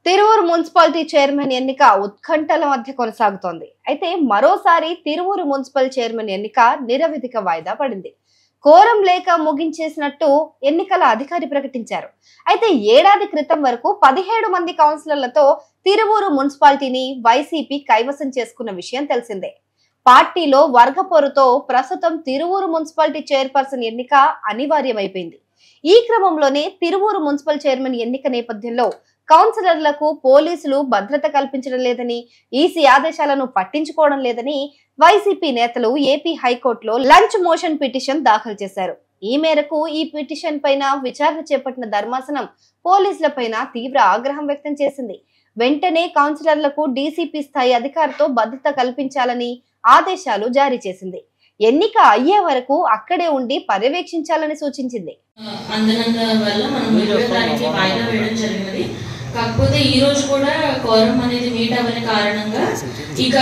Tiruvuru municipality chairman ఎన్నిక ఉత్కంఠల మధ్య కొనసాగుతోంది. అయితే మరోసారి తిరువూరు మున్సిపల్ చైర్మన్ ఎన్నిక నిరవధిక వాయిదా పడింది. కోరం లేక ముగించేసినట్టు ఎన్నికల అధికారి ప్రకటించారు. అయితే ఏడాది క్రితం వరకు 17 మంది కౌన్సిలర్లతో తిరువూరు మున్సిపాలిటీని వైసీపీ కైవసం చేసుకున్న విషయం తెలిసిందే. పార్టీలో వర్గపోరుతో ప్రస్తుతం తిరువూరు మున్సిపాలిటీ చైర్పర్సన్ ఎన్నిక అనివార్యమైపోయింది. ఈ క్రమంలోనే తిరువూరు మున్సిపల్ చైర్మన్ ఎన్నిక నేపథ్యంలో కౌన్సిలర్లకు పోలీసులు భద్రత కల్పించడం లేదని, ఈసీ ఆదేశాలను పట్టించుకోవడం లేదని వైసీపీ నేతలు ఏపీ హైకోర్టులో లంచ్ మోషన్ పిటిషన్ దాఖలు చేశారు. ఈ మేరకు ఈ పిటిషన్ పైన విచారణ చేపట్టిన ధర్మాసనం పోలీసుల పైన తీవ్ర ఆగ్రహం వ్యక్తం చేసింది. వెంటనే కౌన్సిలర్లకు డీసీపీ స్థాయి అధికారితో భద్రత కల్పించాలని ఆదేశాలు జారీ చేసింది. ఎన్నిక అయ్యే వరకు అక్కడే ఉండి పర్యవేక్షించాలని సూచించింది. కాకపోతే ఈ రోజు కూడా కోరం అనేది మీట్ అవ్వని కారణంగా ఇక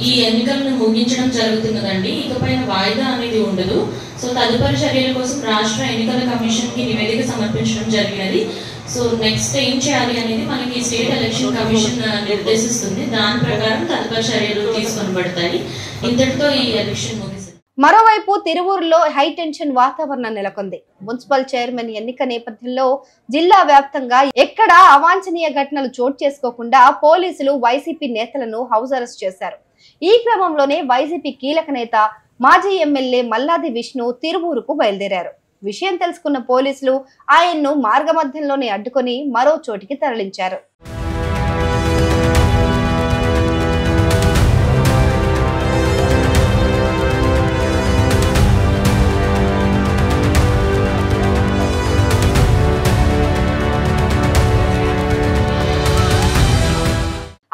ఈ ఎన్నికలను ముగించడం జరుగుతున్నదండి. ఇకపైన వాయిదా అనేది ఉండదు. సో తదుపరి చర్యల కోసం రాష్ట్ర ఎన్నికల కమిషన్ కి నివేదిక సమర్పించడం జరిగినది. సో నెక్స్ట్ ఏం చేయాలి అనేది మనకి స్టేట్ ఎలక్షన్ కమిషన్ నిర్దేశిస్తుంది. దాని ప్రకారం తదుపరి చర్యలు తీసుకొనబడతాయి. ఇంతటితో ఈ ఎలక్షన్ ముగిసింది. మరోవైపు తిరువూరులో హై టెన్షన్ వాతావరణం నెలకొంది. మున్సిపల్ చైర్మన్ ఎన్నిక నేపథ్యంలో జిల్లా వ్యాప్తంగా ఎక్కడా అవాంఛనీయ ఘటనలు చోటు చేసుకోకుండా పోలీసులు వైసీపీ నేతలను హౌస్ అరెస్ట్ చేశారు. ఈ క్రమంలోనే వైసీపీ కీలక నేత మాజీ ఎమ్మెల్యే మల్లాది విష్ణు తిరువూరుకు బయలుదేరారు. విషయం తెలుసుకున్న పోలీసులు ఆయన్ను మార్గమధ్యంలోనే అడ్డుకొని మరో చోటికి తరలించారు.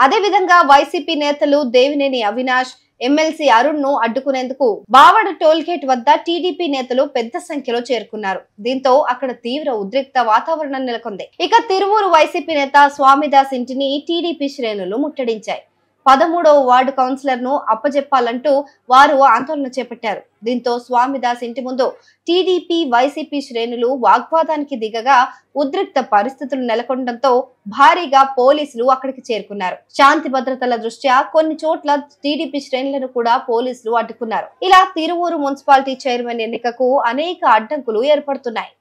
అదేవిధంగా వైసీపీ నేతలు దేవినేని అవినాష్, ఎమ్మెల్సీ అరుణ్ ను అడ్డుకునేందుకు బావడ టోల్ గేట్ వద్ద టీడీపీ నేతలు పెద్ద సంఖ్యలో చేరుకున్నారు. దీంతో అక్కడ తీవ్ర ఉద్రిక్త వాతావరణం నెలకొంది. ఇక తిరువూరు వైసీపీ నేత స్వామిదాస్ ఇంటిని టీడీపీ శ్రేణులు ముట్టడించాయి. 13వ వార్డు కౌన్సిలర్ ను అప్పజెప్పాలంటూ వారు ఆందోళన చేపట్టారు. దీంతో స్వామిదాస్ ఇంటి ముందు టీడీపీ వైసీపీ శ్రేణులు వాగ్వాదానికి దిగగా ఉద్రిక్త పరిస్థితులు నెలకొనడంతో భారీగా పోలీసులు అక్కడికి చేరుకున్నారు. శాంతి భద్రతల దృష్ట్యా కొన్ని చోట్ల టీడీపీ శ్రేణులను కూడా పోలీసులు అడ్డుకున్నారు. ఇలా తిరువూరు మున్సిపాలిటీ చైర్మన్ ఎన్నికకు అనేక అడ్డంకులు ఏర్పడుతున్నాయి.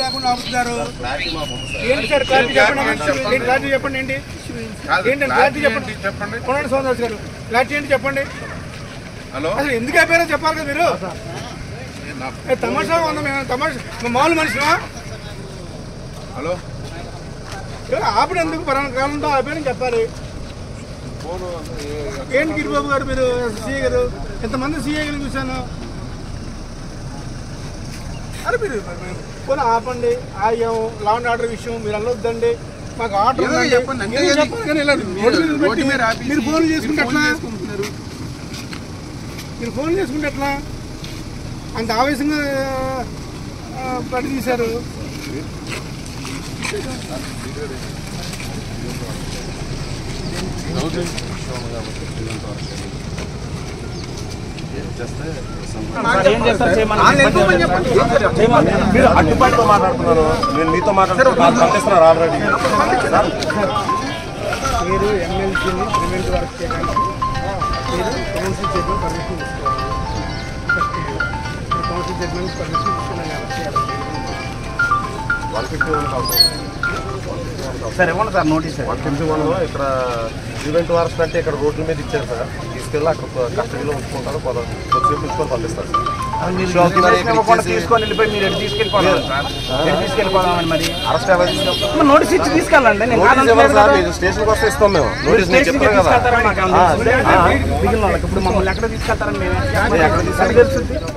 లేకుండా ఆపుతున్నారు. ఏంటి సార్ క్లారిటీ చెప్పండి. క్లారిటీ చెప్పండి. ఏంటి క్లారిటీ చెప్పండి. కొనండి సోమదాస్ గారు, క్లారిటీ ఏంటి చెప్పండి. అసలు ఎందుకు అయిపోయారో చెప్పాలి కదా మీరు. తమాషా ఉందా? మేము తమాషా మామూలు మనిషినా? హలో ఆపడం ఎందుకు? కాలంతో ఆపారని చెప్పాలి. ఏంటి గిరిబాబు గారు, మీరు సీఏ గారు, ఎంతమంది సీఏ గారిని చూశాను. అరే మీరు పోనీ ఆపండి. ఆయం లా అండ్ ఆర్డర్ విషయం మీరు అనొద్దండి. మాకు ఆర్డర్ మీరు ఫోన్ చేసుకుంటే ఎట్లా? మీరు ఫోన్ చేసుకుంటే ఎట్లా? అంత ఆవేశంగా పడి తీశారు. అడ్డుపాటుతో మాట్లాడుతున్నారు. నేను మీతో మాట్లాడుతున్నారు ఆల్రెడీ. మీరు ఎమ్మెల్సీని ప్రివెంట్ వర్క్ చేయడానికి మీరు కౌన్సిల్ చైర్మన్ పర్మిషన్ తీసుకోవాలి. కౌన్సిల్ చైర్మన్ పర్మిషన్ తీసుకున్నాను. సార్ ఇవ్వండి సార్ నోటీస్. 151 ఇక్కడ ఈవెంట్ వార్స్ అంటే ఇక్కడ రోడ్ల మీద ఇచ్చారు సార్. తీసుకెళ్ళి అక్కడ కస్టడీలో ఉంచుకుంటారు. కొద్దిసేపు ఉంచుకొని పంపిస్తారు సార్. తీసుకొని వెళ్ళిపోయి మీరు ఎటు తీసుకెళ్ళిపోవాలి సార్? తీసుకెళ్ళిపోదామని మరి అరెస్ట్ ఎవరు నోటీస్ ఇచ్చి తీసుకెళ్ళండి. స్టేషన్కి వస్తే ఇస్తాం మేము. నోటీస్ చెప్తారు కదా మిగిలిన వాళ్ళకి ఇప్పుడు మమ్మల్ని ఎక్కడ తీసుకెళ్తారని మేము ఎక్కడ తీసుకెళ్ళి